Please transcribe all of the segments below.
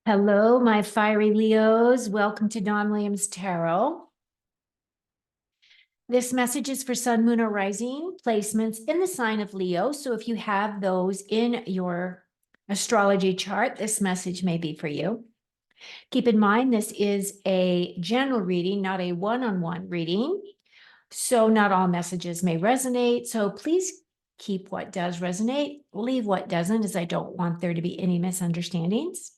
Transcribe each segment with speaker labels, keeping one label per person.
Speaker 1: Hello, my fiery Leos. Welcome to Dawn Williams Tarot. This message is for Sun, Moon, or Rising placements in the sign of Leo. So if you have those in your astrology chart, this message may be for you. Keep in mind, this is a general reading, not a one-on-one reading. So not all messages may resonate. So please keep what does resonate, leave what doesn't, as I don't want there to be any misunderstandings.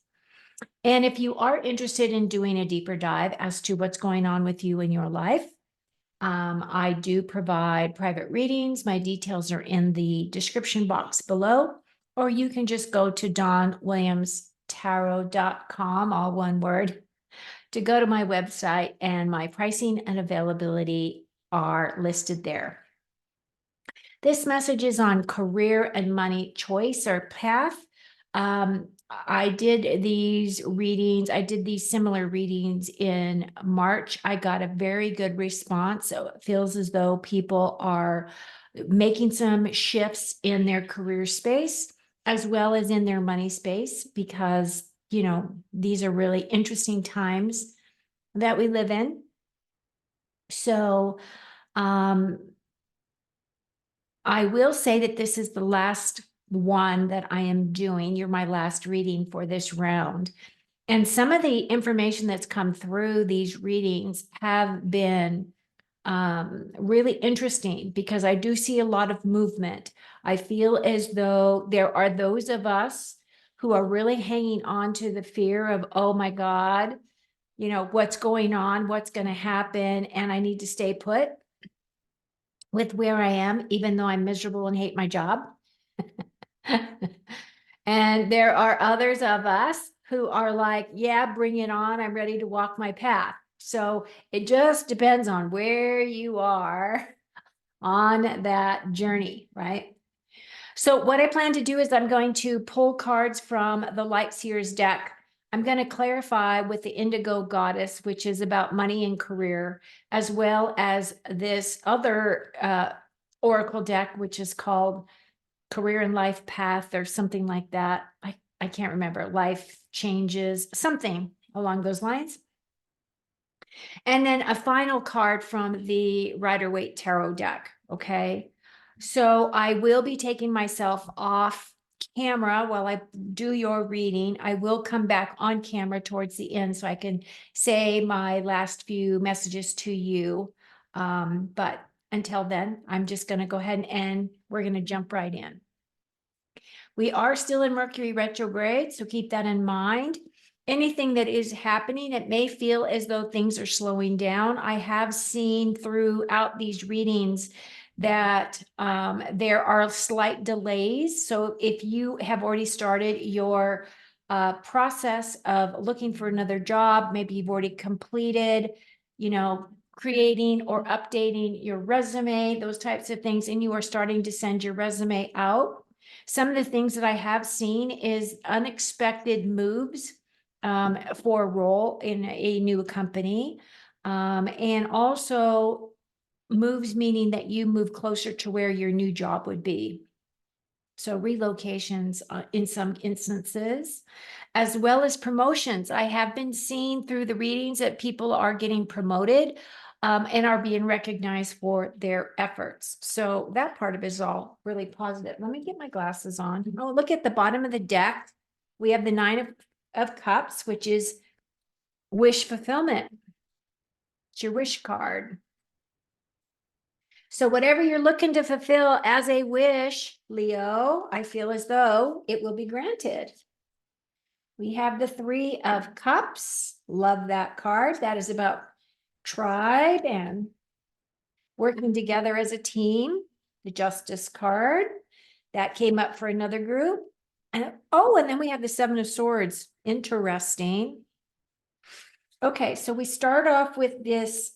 Speaker 1: And if you are interested in doing a deeper dive as to what's going on with you in your life, I do provide private readings. My details are in the description box below, or you can just go to dawnwilliamstarot.com, all one word, to go to my website, and my pricing and availability are listed there. This message is on career and money choice or path. I did these similar readings in March. I got a very good response. So it feels as though people are making some shifts in their career space as well as in their money space, because, these are really interesting times that we live in. So, I will say that this is the last one that I am doing. You're my last reading for this round. And some of the information that's come through these readings have been really interesting, because I do see a lot of movement. I feel as though there are those of us who are really hanging on to the fear of, oh my God, what's going on, what's going to happen, and I need to stay put with where I am, even though I'm miserable and hate my job. And there are others of us who are like, yeah, bring it on. I'm ready to walk my path. So it just depends on where you are on that journey, right? So what I plan to do is I'm going to pull cards from the Light Seers deck. I'm going to clarify with the Indigo Goddess, which is about money and career, as well as this other oracle deck, which is called Career and Life Path or something like that. I can't remember. Life Changes, something along those lines. And then a final card from the Rider-Waite Tarot deck. Okay. So I will be taking myself off camera while I do your reading. I will come back on camera towards the end so I can say my last few messages to you. But until then, I'm just going to go ahead and we're going to jump right in. We are still in Mercury retrograde, so keep that in mind. Anything that is happening, it may feel as though things are slowing down. I have seen throughout these readings that there are slight delays. So if you have already started your process of looking for another job, maybe you've already completed, creating or updating your resume, those types of things, and you are starting to send your resume out. Some of the things that I have seen is unexpected moves for a role in a new company. And also moves meaning that you move closer to where your new job would be. So relocations in some instances, as well as promotions. I have been seeing through the readings that people are getting promoted and are being recognized for their efforts. So that part of it is all really positive. Let me get my glasses on. Oh, look at the bottom of the deck. We have the Nine of Cups, which is wish fulfillment. It's your wish card. So whatever you're looking to fulfill as a wish, Leo, I feel as though it will be granted. We have the Three of Cups. Love that card. That is about tribe and working together as a team. The Justice card. That came up for another group. And then we have the Seven of Swords. Interesting. Okay, so we start off with this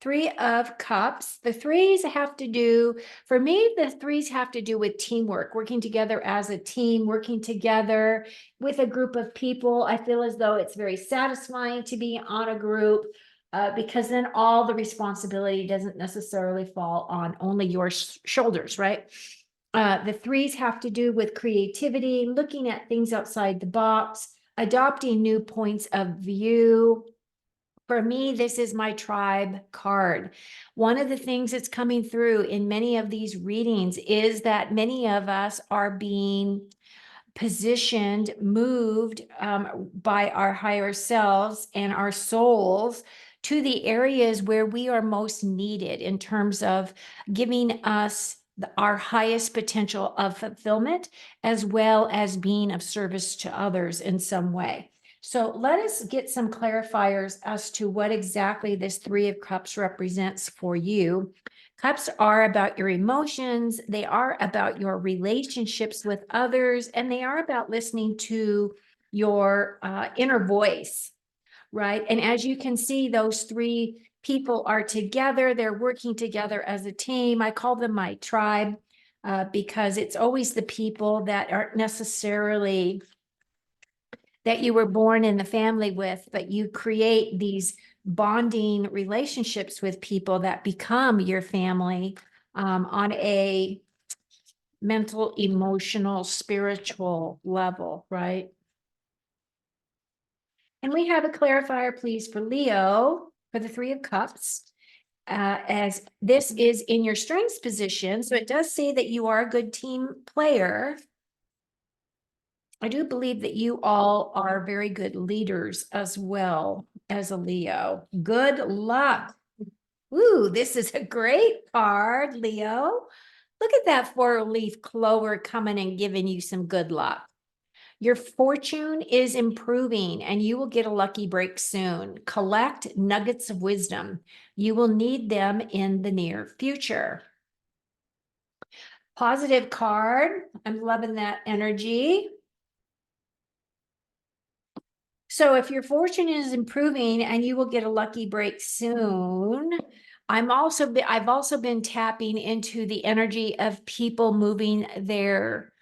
Speaker 1: Three of Cups. The threes have to do, for me, the threes have to do with teamwork, working together as a team, working together with a group of people. I feel as though it's very satisfying to be on a group because then all the responsibility doesn't necessarily fall on only your shoulders, right? The threes have to do with creativity, looking at things outside the box, adopting new points of view. For me, this is my tribe card. One of the things that's coming through in many of these readings is that many of us are being positioned, moved by our higher selves and our souls to the areas where we are most needed in terms of giving us our highest potential of fulfillment, as well as being of service to others in some way. So let us get some clarifiers as to what exactly this Three of Cups represents for you. Cups are about your emotions, they are about your relationships with others, and they are about listening to your inner voice, right? And as you can see, those three people are together, they're working together as a team. I call them my tribe because it's always the people that aren't necessarily that you were born in the family with, but you create these bonding relationships with people that become your family on a mental, emotional, spiritual level, right? And we have a clarifier, please, for Leo, for the Three of Cups. As this is in your strengths position, so it does say that you are a good team player. I do believe that you all are very good leaders as well as a Leo. Good luck. Ooh, this is a great card, Leo. Look at that four-leaf clover coming and giving you some good luck. Your fortune is improving and you will get a lucky break soon. Collect nuggets of wisdom. You will need them in the near future. Positive card. I'm loving that energy. So if your fortune is improving and you will get a lucky break soon, I've also been tapping into the energy of people moving their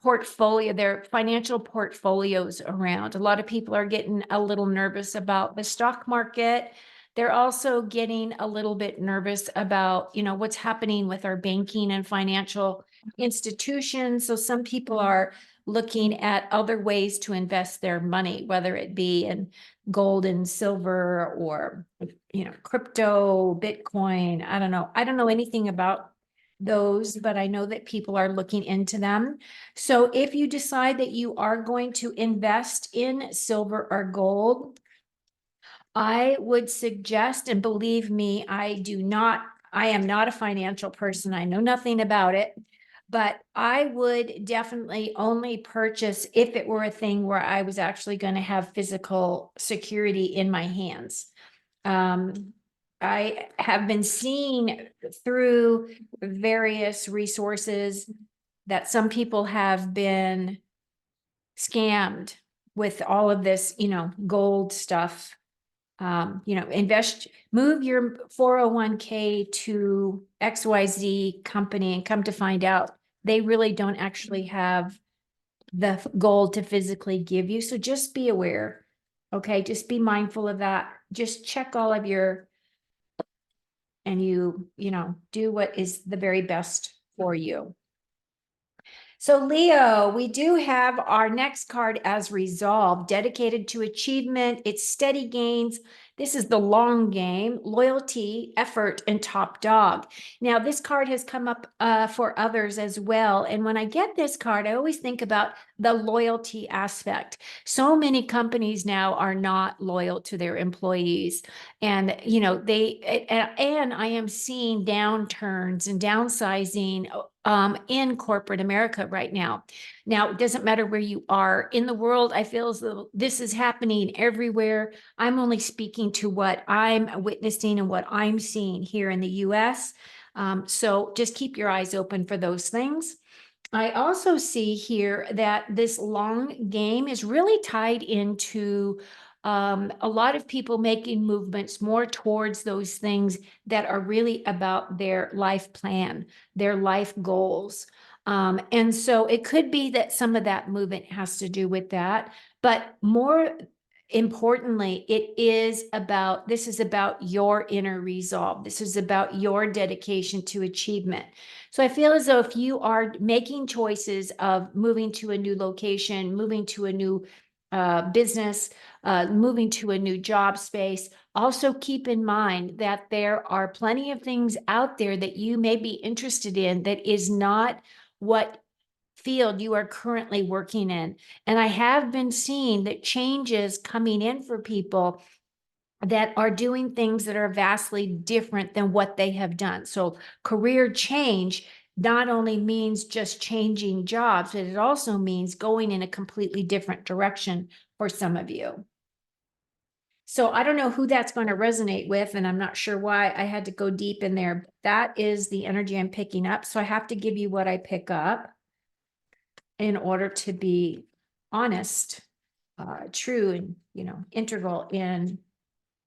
Speaker 1: portfolio, their financial portfolios around. A lot of people are getting a little nervous about the stock market. They're also getting a little bit nervous about, what's happening with our banking and financial institutions. So some people are looking at other ways to invest their money, whether it be in gold and silver or, crypto, Bitcoin. I don't know. I don't know anything about those, but I know that people are looking into them. So if you decide that you are going to invest in silver or gold, I would suggest, and believe me, I am not a financial person. I know nothing about it, but I would definitely only purchase if it were a thing where I was actually going to have physical security in my hands. I have been seeing through various resources that some people have been scammed with all of this, gold stuff. Move your 401k to XYZ company and come to find out they really don't actually have the gold to physically give you. So just be aware. Okay, just be mindful of that. Just check all of and do what is the very best for you. So Leo, we do have our next card as resolve, dedicated to achievement. It's steady gains. This is the long game, loyalty, effort, and top dog. Now, this card has come up for others as well. And when I get this card, I always think about the loyalty aspect. So many companies now are not loyal to their employees. And, and I am seeing downturns and downsizing in corporate America right now. Now, it doesn't matter where you are in the world. I feel as though this is happening everywhere. I'm only speaking to what I'm witnessing and what I'm seeing here in the US. So just keep your eyes open for those things. I also see here that this long game is really tied into a lot of people making movements more towards those things that are really about their life plan, their life goals. And so it could be that some of that movement has to do with that, but more importantly, this is about your inner resolve. This is about your dedication to achievement. So I feel as though if you are making choices of moving to a new location, moving to a new business, moving to a new job space, also keep in mind that there are plenty of things out there that you may be interested in that is not what field you are currently working in. And I have been seeing that changes coming in for people that are doing things that are vastly different than what they have done. So career change not only means just changing jobs, but it also means going in a completely different direction for some of you. So I don't know who that's going to resonate with, and I'm not sure why I had to go deep in there. But that is the energy I'm picking up. So I have to give you what I pick up in order to be honest, true, and integral in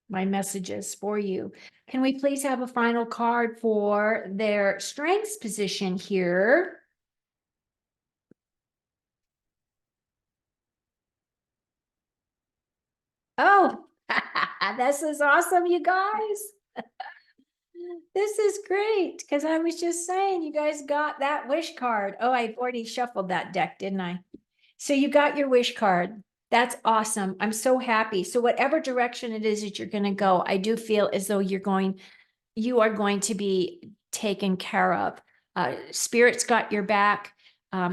Speaker 1: my messages for you. Can we please have a final card for their strengths position here? Oh, this is awesome, you guys. This is great because I was just saying you guys got that wish card. Oh, I already shuffled that deck, didn't I? So you got your wish card. That's awesome. I'm so happy. So whatever direction it is that you're going to go, I do feel as though you are going to be taken care of. Spirit's got your back.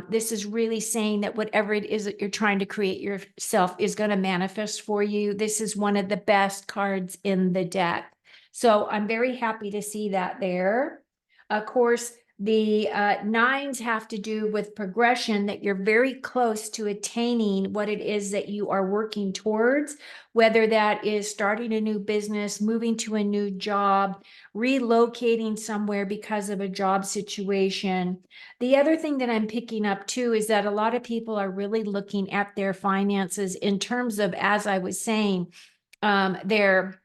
Speaker 1: This is really saying that whatever it is that you're trying to create yourself is going to manifest for you. This is one of the best cards in the deck. So I'm very happy to see that there. Of course, the nines have to do with progression, that you're very close to attaining what it is that you are working towards, whether that is starting a new business, moving to a new job, relocating somewhere because of a job situation. The other thing that I'm picking up too is that a lot of people are really looking at their finances in terms of, as I was saying, their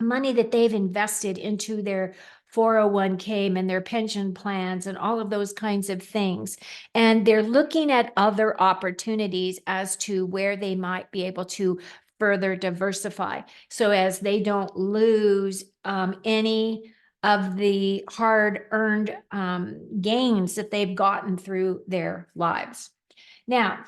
Speaker 1: money that they've invested into their 401k and their pension plans and all of those kinds of things. And they're looking at other opportunities as to where they might be able to further diversify. So as they don't lose any of the hard-earned gains that they've gotten through their lives. Now,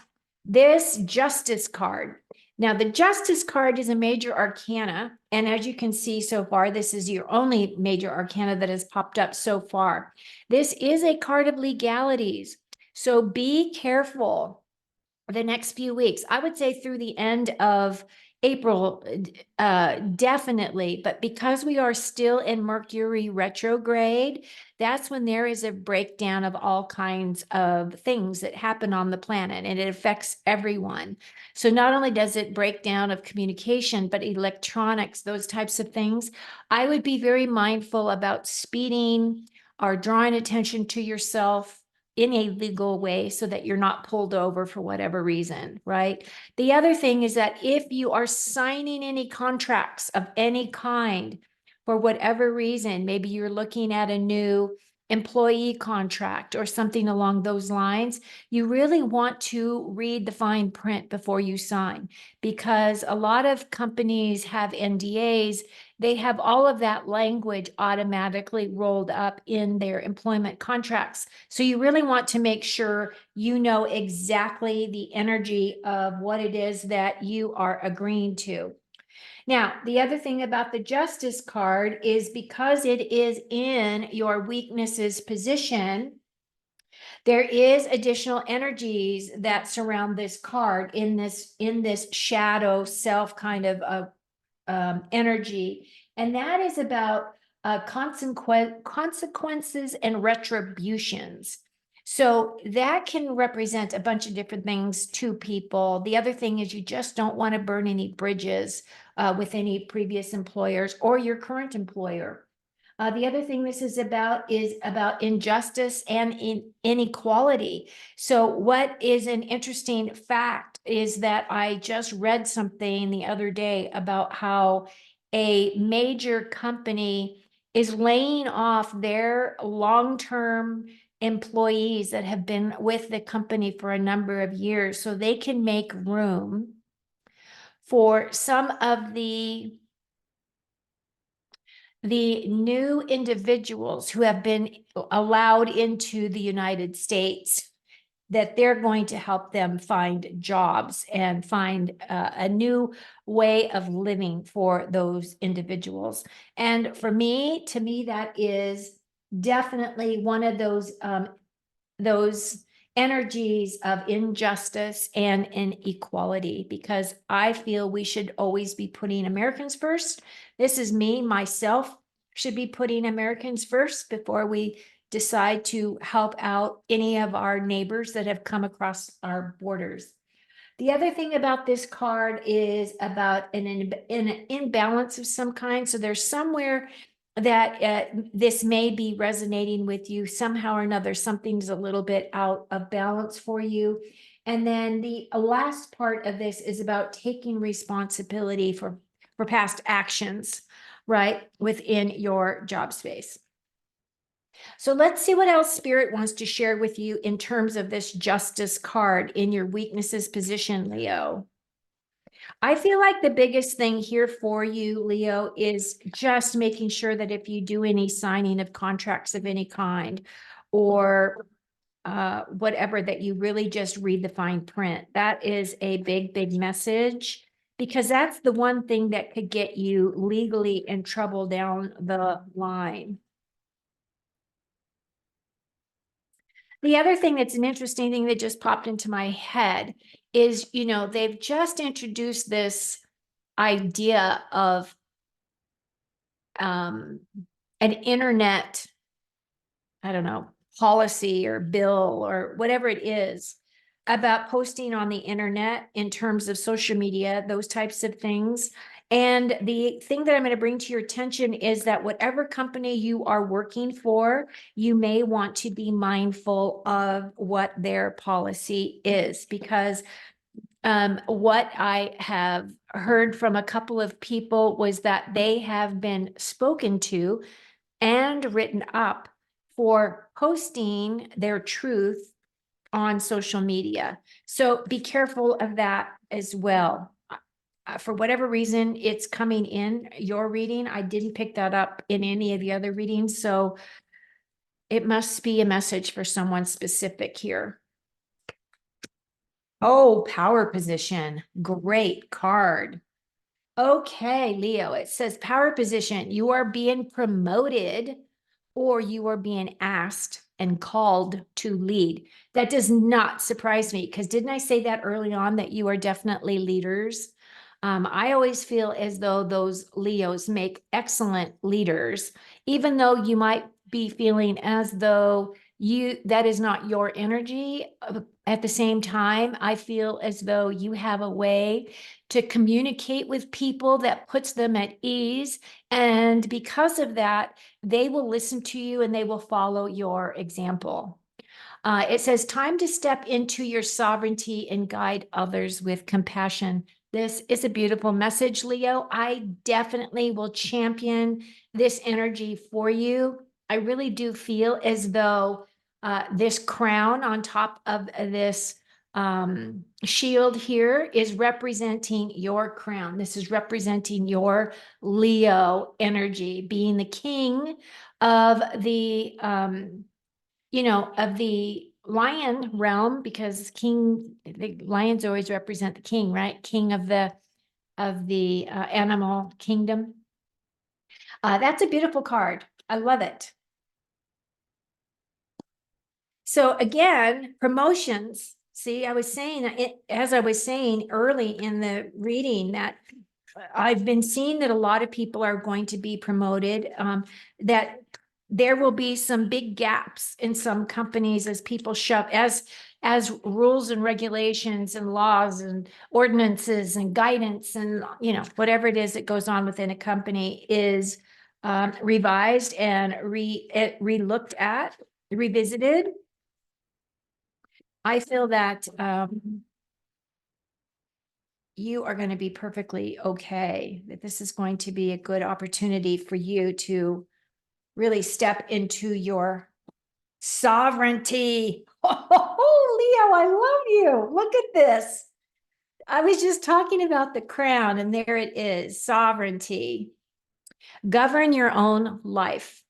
Speaker 1: this Justice card. Now, the Justice card is a major arcana. And as you can see so far, this is your only major arcana that has popped up so far. This is a card of legalities. So be careful the next few weeks. I would say through the end of April, definitely. But because we are still in Mercury retrograde, that's when there is a breakdown of all kinds of things that happen on the planet, and it affects everyone. So not only does it break down of communication, but electronics, those types of things. I would be very mindful about speeding or drawing attention to yourself in a legal way so that you're not pulled over for whatever reason, right? The other thing is that if you are signing any contracts of any kind, for whatever reason, maybe you're looking at a new employee contract or something along those lines, you really want to read the fine print before you sign, because a lot of companies have NDAs. They have all of that language automatically rolled up in their employment contracts. So you really want to make sure you know exactly the energy of what it is that you are agreeing to. Now, the other thing about the Justice card is because it is in your weaknesses position, there is additional energies that surround this card in this shadow self kind of energy. And that is about consequences and retributions. So that can represent a bunch of different things to people. The other thing is you just don't want to burn any bridges with any previous employers or your current employer. The other thing this is about injustice and inequality. So what is an interesting fact is that I just read something the other day about how a major company is laying off their long-term employees that have been with the company for a number of years so they can make room for some of the new individuals who have been allowed into the United States, that they're going to help them find jobs and find a new way of living for those individuals. And for me, to me, that is definitely one of those energies of injustice and inequality, because I feel we should always be putting Americans first. This is me, myself, should be putting Americans first before we decide to help out any of our neighbors that have come across our borders. The other thing about this card is about an imbalance of some kind. So there's somewhere that this may be resonating with you somehow or another. Something's a little bit out of balance for you. And then the last part of this is about taking responsibility for past actions, right, within your job space. So let's see what else Spirit wants to share with you in terms of this justice card in your weaknesses position, Leo. I feel like the biggest thing here for you, Leo, is just making sure that if you do any signing of contracts of any kind or whatever, that you really just read the fine print. That is a big, big message, because that's the one thing that could get you legally in trouble down the line. The other thing that's an interesting thing that just popped into my head is, they've just introduced this idea of an internet, I don't know, policy or bill or whatever it is, about posting on the internet in terms of social media, those types of things. And the thing that I'm going to bring to your attention is that whatever company you are working for, you may want to be mindful of what their policy is, because what I have heard from a couple of people was that they have been spoken to and written up for posting their truth on social media. So be careful of that as well. For whatever reason, it's coming in your reading. I didn't pick that up in any of the other readings, so it must be a message for someone specific here. Oh, power position. Great card. Okay, Leo, it says power position. You are being promoted or you are being asked and called to lead. That does not surprise me, because didn't I say that early on that you are definitely leaders? I always feel as though those Leos make excellent leaders, even though you might be feeling as though that is not your energy. At the same time, I feel as though you have a way to communicate with people that puts them at ease. And because of that, they will listen to you and they will follow your example. It says, time to step into your sovereignty and guide others with compassion. This is a beautiful message, Leo. I definitely will champion this energy for you. I really do feel as though this crown on top of this shield here is representing your crown. This is representing your Leo energy, being the king of the of the lion realm, because the lions always represent the king, right? King of the animal kingdom. That's a beautiful card. I love it. So again, promotions. See, I was saying it, as I was saying early in the reading, that I've been seeing that a lot of people are going to be promoted, that there will be some big gaps in some companies as people shove, as rules and regulations and laws and ordinances and guidance and, whatever it is that goes on within a company is revised and re-looked at, revisited. I feel that you are going to be perfectly okay, that this is going to be a good opportunity for you to really step into your sovereignty. Oh, Leo, I love you. Look at this. I was just talking about the crown, and there it is, sovereignty. Govern your own life.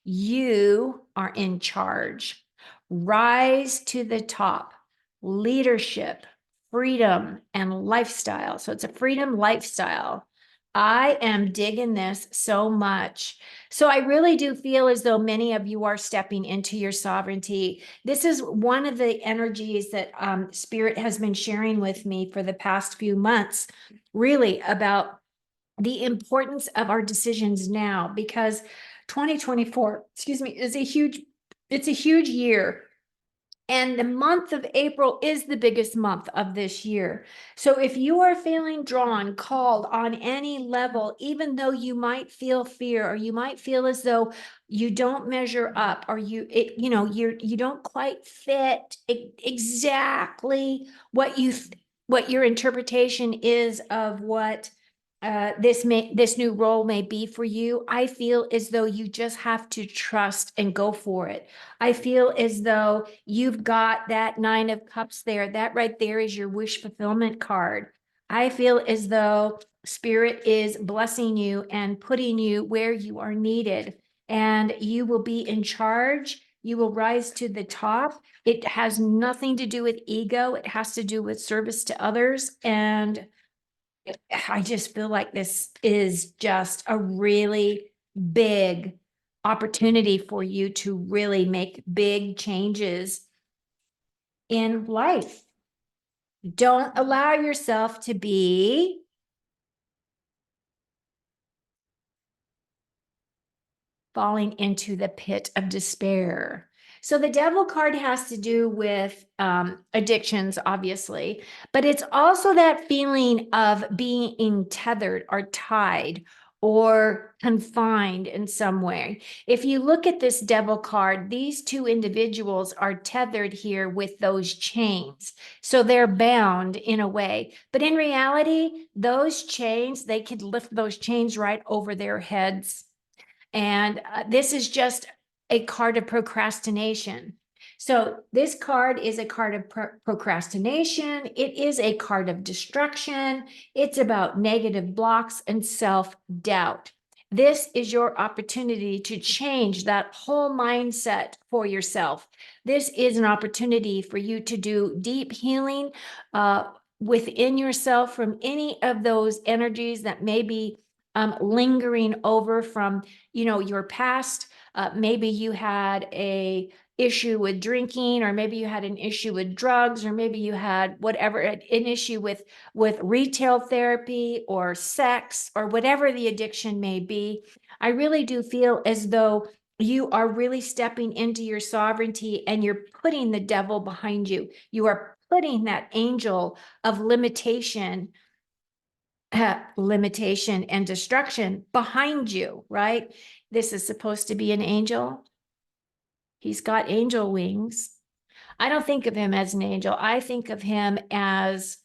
Speaker 1: You are in charge. Rise to the top. Leadership, freedom, and lifestyle. So it's a freedom lifestyle. I am digging this so much. So I really do feel as though many of you are stepping into your sovereignty. This is one of the energies that Spirit has been sharing with me for the past few months, really about the importance of our decisions now, because 2024, excuse me, is it's a huge year. And the month of April is the biggest month of this year. So if you are feeling drawn, called on any level, even though you might feel fear, or you might feel as though you don't measure up, or you don't quite fit exactly what what your interpretation is of what this new role may be for you, I feel as though you just have to trust and go for it. I feel as though you've got that 9 of Cups there. That right there is your wish fulfillment card. I feel as though Spirit is blessing you and putting you where you are needed, and you will be in charge. You will rise to the top. It has nothing to do with ego. It has to do with service to others. And I just feel like this is just a really big opportunity for you to really make big changes in life. Don't allow yourself to be falling into the pit of despair. So the devil card has to do with addictions, obviously, but it's also that feeling of being tethered or tied or confined in some way. If you look at this devil card, these two individuals are tethered here with those chains. So they're bound in a way. But in reality, those chains, they could lift those chains right over their heads. And this is just a card of procrastination. So this card is a card of procrastination. It is a card of destruction. It's about negative blocks and self-doubt. This is your opportunity to change that whole mindset for yourself. This is an opportunity for you to do deep healing within yourself from any of those energies that may be lingering over from your past. Maybe you had a issue with drinking, or maybe you had an issue with drugs, or maybe you had whatever, an issue with retail therapy or sex or whatever the addiction may be. I really do feel as though you are really stepping into your sovereignty, and you're putting the devil behind you. You are putting that angel of limitation and destruction behind you, right? This is supposed to be an angel. He's got angel wings. I don't think of him as an angel. I think of him as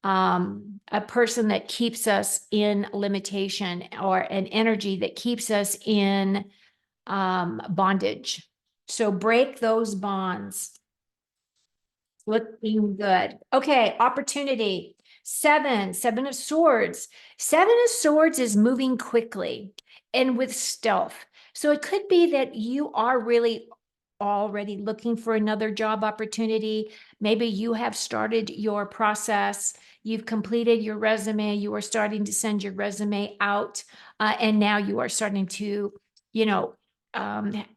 Speaker 1: a person that keeps us in limitation, or an energy that keeps us in bondage. So break those bonds. Looking good. Okay, opportunity. Seven of Swords. 7 of Swords is moving quickly and with stealth. So it could be that you are really already looking for another job opportunity. Maybe you have started your process. You've completed your resume. You are starting to send your resume out. And now you are starting to,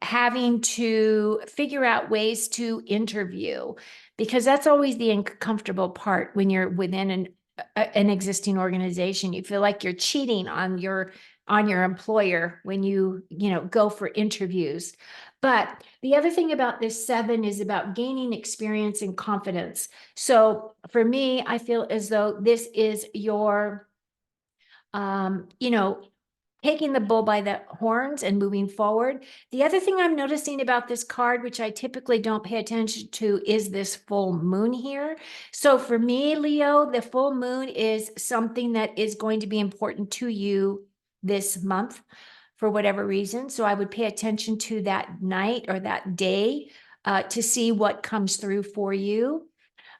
Speaker 1: having to figure out ways to interview, because that's always the uncomfortable part when you're within an existing organization. You feel like you're cheating on your employer when you go for interviews. But the other thing about this 7 is about gaining experience and confidence. So for me, I feel as though this is your taking the bull by the horns and moving forward. The other thing I'm noticing about this card, which I typically don't pay attention to, is this full moon here. So for me, Leo, the full moon is something that is going to be important to you this month for whatever reason. So I would pay attention to that night or that day to see what comes through for you.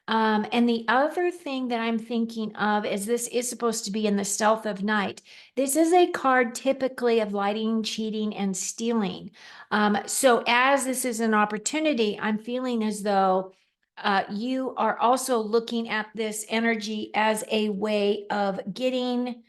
Speaker 1: And the other thing that I'm thinking of is this is supposed to be in the stealth of night. This is a card typically of lying, cheating, and stealing. So as this is an opportunity, I'm feeling as though you are also looking at this energy as a way of getting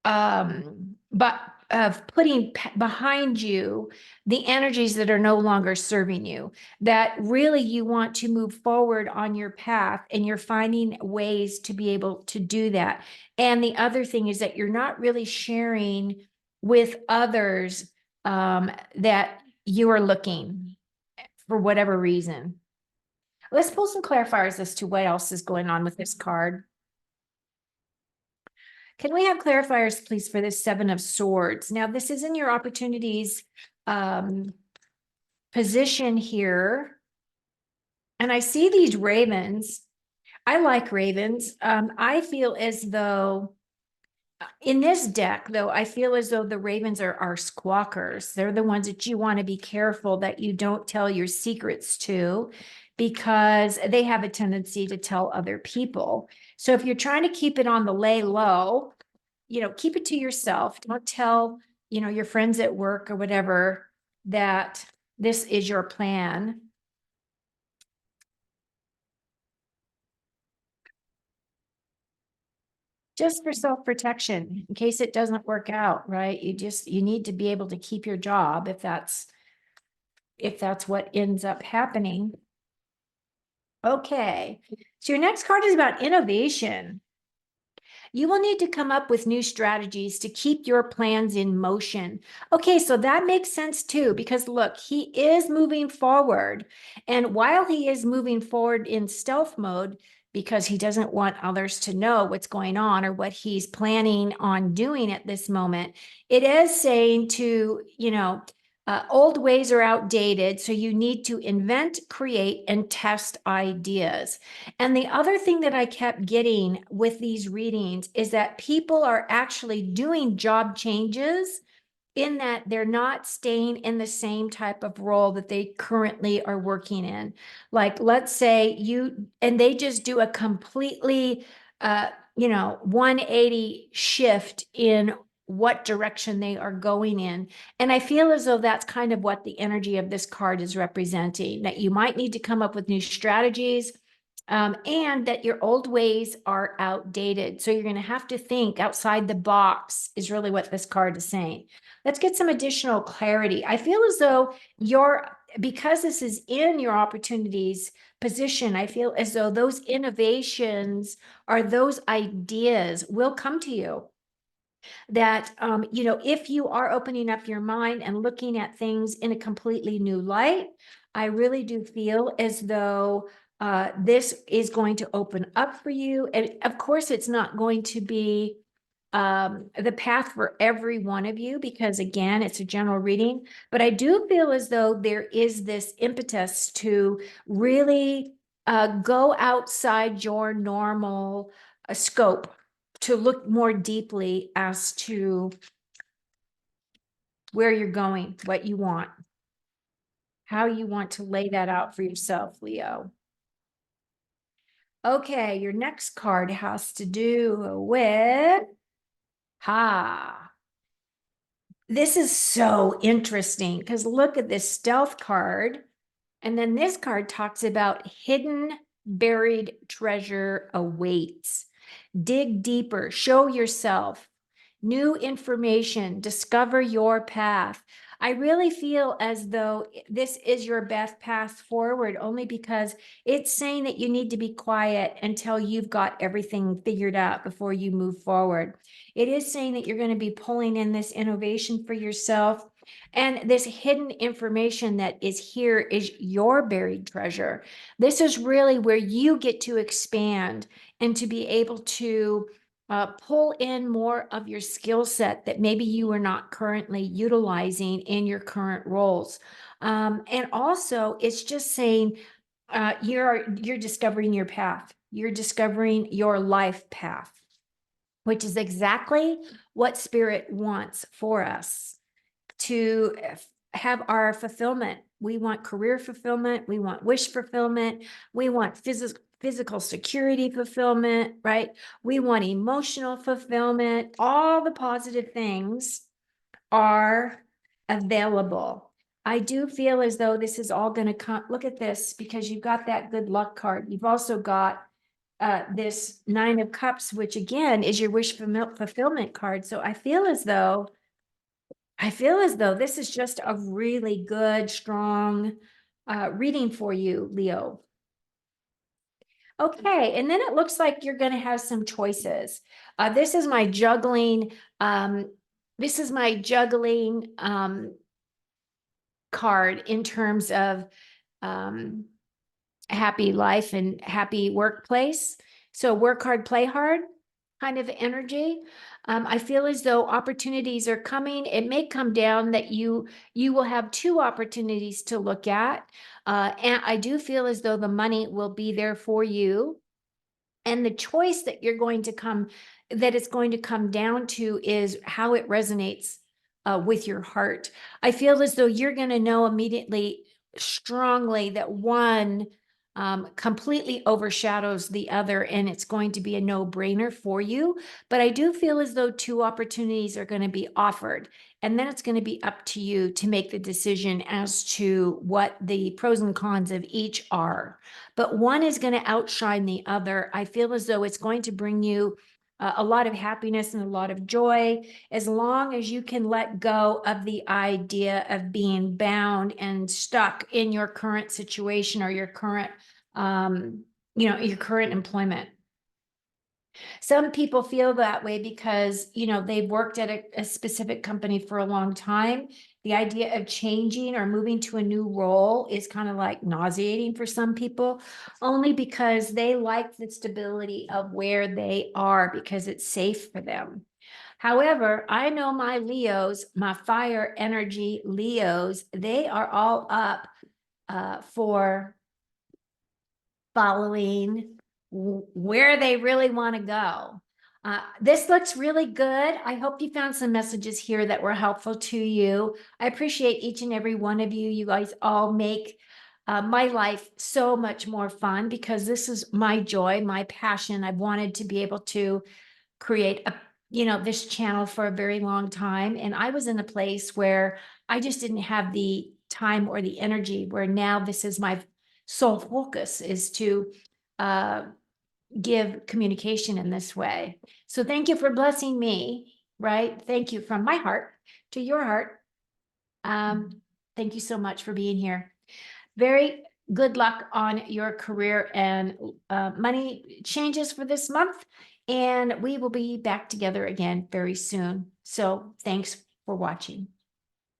Speaker 1: but of putting behind you the energies that are no longer serving you, that really you want to move forward on your path and you're finding ways to be able to do that. And the other thing is that you're not really sharing with others that you are looking for whatever reason. Let's pull some clarifiers as to what else is going on with this card. Can we have clarifiers, please, for this Seven of Swords? Now, this is in your opportunities position here. And I see these ravens. I like ravens. I feel as though in this deck, though, I feel as though the ravens are squawkers. They're the ones that you want to be careful that you don't tell your secrets to, because they have a tendency to tell other people. So if you're trying to keep it on the lay low, keep it to yourself. Don't tell, your friends at work or whatever that this is your plan. Just for self-protection, in case it doesn't work out, right? You need to be able to keep your job if that's what ends up happening. Okay. So your next card is about innovation. You will need to come up with new strategies to keep your plans in motion. Okay, so that makes sense too, because look, he is moving forward. And while he is moving forward in stealth mode, because he doesn't want others to know what's going on or what he's planning on doing at this moment, it is saying to, old ways are outdated, so you need to invent, create, and test ideas. And the other thing that I kept getting with these readings is that people are actually doing job changes, in that they're not staying in the same type of role that they currently are working in. Like, let's say and they just do a completely, 180 shift in what direction they are going in. And I feel as though that's kind of what the energy of this card is representing, that you might need to come up with new strategies, and that your old ways are outdated. So you're going to have to think outside the box, is really what this card is saying. Let's get some additional clarity. I feel as though because this is in your opportunities position, I feel as though those innovations or those ideas will come to you. That, if you are opening up your mind and looking at things in a completely new light, I really do feel as though this is going to open up for you. And of course, it's not going to be the path for every one of you, because again, it's a general reading, but I do feel as though there is this impetus to really go outside your normal scope, to look more deeply as to where you're going, what you want, how you want to lay that out for yourself, Leo. Okay, your next card has to do with this is so interesting, because look at this stealth card. And then this card talks about hidden buried treasure awaits. Dig deeper, show yourself, new information, discover your path. I really feel as though this is your best path forward, only because it's saying that you need to be quiet until you've got everything figured out before you move forward. It is saying that you're going to be pulling in this innovation for yourself. And this hidden information that is here is your buried treasure. This is really where you get to expand and to be able to pull in more of your skill set that maybe you are not currently utilizing in your current roles. And also, it's just saying you're discovering your path. You're discovering your life path, which is exactly what Spirit wants for us, to have our fulfillment We want career fulfillment. We want wish fulfillment. We want physical security fulfillment, right? We want emotional fulfillment. All the positive things are available. I do feel as though this is all going to come. Look at this, because you've got that good luck card. You've also got this 9 of Cups, which again is your wish fulfillment card. So I feel as though this is just a really good, strong reading for you, Leo. Okay, and then it looks like you're going to have some choices. This is my juggling. This is my juggling card in terms of happy life and happy workplace. So work hard, play hard kind of energy. I feel as though opportunities are coming. It may come down that you will have 2 opportunities to look at. And I do feel as though the money will be there for you. And the choice that it's going to come down to is how it resonates with your heart. I feel as though you're going to know immediately, strongly, that one completely overshadows the other, and it's going to be a no-brainer for you. But I do feel as though 2 opportunities are going to be offered, and then it's going to be up to you to make the decision as to what the pros and cons of each are. But one is going to outshine the other. I feel as though it's going to bring you a lot of happiness and a lot of joy, as long as you can let go of the idea of being bound and stuck in your current situation or your current, your current employment. Some people feel that way because, they've worked at a specific company for a long time. The idea of changing or moving to a new role is kind of like nauseating for some people, only because they like the stability of where they are because it's safe for them. However, I know my Leos, my fire energy Leos, they are all up for following where they really want to go. This looks really good. I hope you found some messages here that were helpful to you. I appreciate each and every one of you. You guys all make my life so much more fun, because this is my joy, my passion. I've wanted to be able to create this channel for a very long time. And I was in a place where I just didn't have the time or the energy, where now this is my sole focus, is to give communication in this way. So thank you for blessing me, right? Thank you from my heart to your heart. Thank you so much for being here. Very good luck on your career and money changes for this month. And we will be back together again very soon. So thanks for watching.